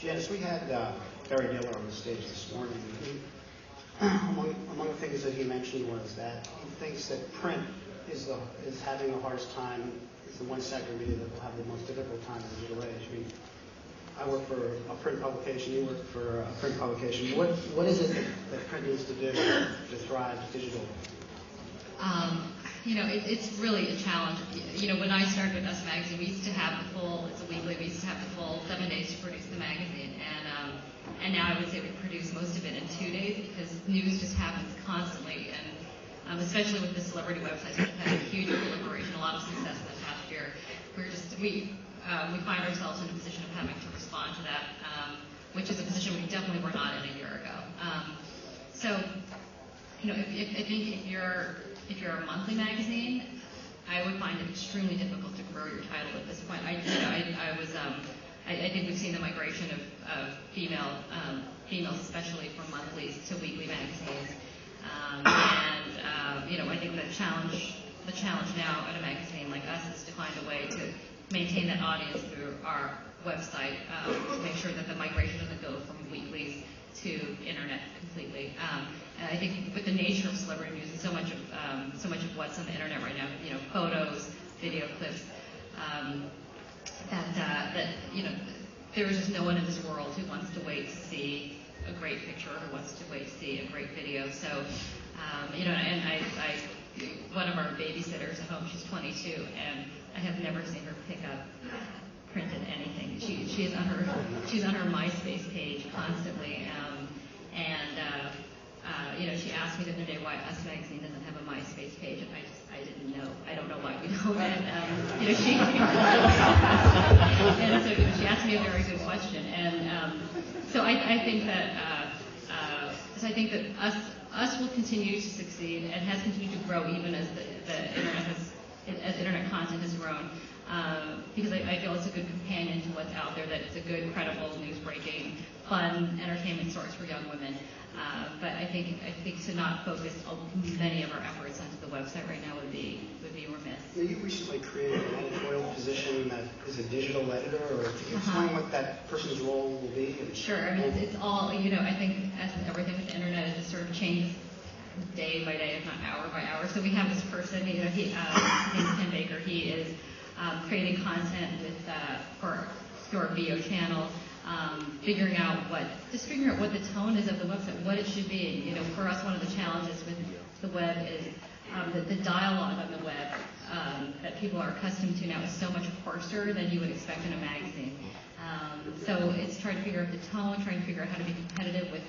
Janice, we had Barry Diller on the stage this morning. Among the things that he mentioned was that he thinks that print is having the hardest time, is the one sector really that will have the most difficult time in the digital age. I mean, I work for a print publication, you work for a print publication. What is it that print needs to do to thrive digitally? It's really a challenge. When I started with Us Magazine, we used to have the full, it's a weekly, we used to have the full 7 days to produce the magazine. And now I would say we produce most of it in 2 days because news just happens constantly. And especially with the celebrity websites, we've had a huge proliferation, a lot of success in the past year. We find ourselves in a position of having to respond to that, which is a position we definitely were not in a year ago. If you're a monthly magazine, I would find it extremely difficult to grow your title at this point. I think we've seen the migration of females, especially from monthlies to weekly magazines, I think the challenge now at a magazine like us is to find a way to maintain that audience through our website, to make sure that the migration doesn't go from weeklies to internet completely. And I think with the nature of celebrity news and so much of what's on the internet right now, photos, video clips, there is just no one in this world who wants to wait to see a great picture or who wants to wait to see a great video. So, one of our babysitters at home, she's 22, and I have never seen her pick up printed anything. She's on her MySpace page constantly, she asked me the other day why Us Magazine doesn't have a MySpace page, and I didn't know. I don't know why we don't. And so she asked me a very good question, and so I think that us will continue to succeed and has continued to grow even as the internet content has grown. Because I feel it's a good companion to what's out there, that it's a good, credible, news-breaking, fun, entertainment source for young women. But I think to not focus many of our efforts onto the website right now would be remiss. You recently created an editorial position that is a digital editor, or can you explain what that person's role will be? Sure. I mean, it's all, I think as everything with the internet, it just sort of changes day by day, if not hour by hour. So we have this person, his name is Tim Baker. He is creating content through our VO channel, figuring out what the tone is of the website, what it should be. For us, one of the challenges with the web is that the dialogue on the web that people are accustomed to now is so much coarser than you would expect in a magazine. So it's trying to figure out the tone, trying to figure out how to be competitive with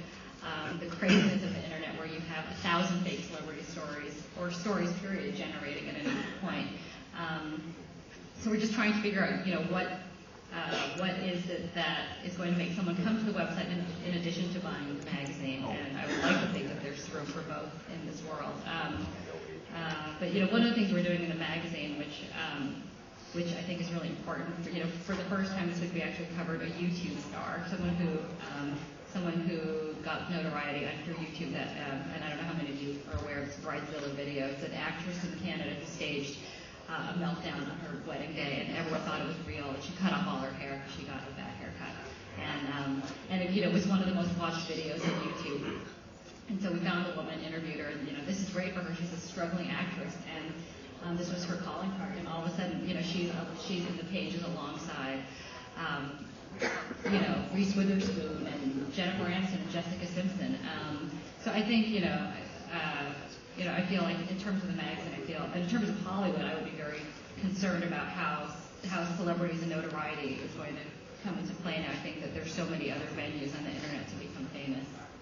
the craziness of the internet, where you have 1,000 fake celebrity stories, or stories, period, generating at any point. So we're just trying to figure out, what is it that is going to make someone come to the website in addition to buying the magazine. And I would like to think that there's room for both in this world. But one of the things we're doing in the magazine, which I think is really important, for the first time this week we actually covered a YouTube star, someone who got notoriety through YouTube. And I don't know how many of you are aware of this Bridezilla video. It's an actress in Canada who staged a meltdown on her wedding day, and everyone thought it was real. And she cut off all her hair because she got a bad haircut. And it was one of the most watched videos on YouTube. And so we found a woman, interviewed her, and this is great for her. She's a struggling actress, and this was her calling card. And all of a sudden, she's in the pages alongside, Reese Witherspoon and Jennifer Aniston and Jessica Simpson. So I think, I feel like in terms of the magazine, in terms of Hollywood, I would be very concerned about how celebrities and notoriety is going to come into play now. I think that there's so many other venues on the internet to become famous.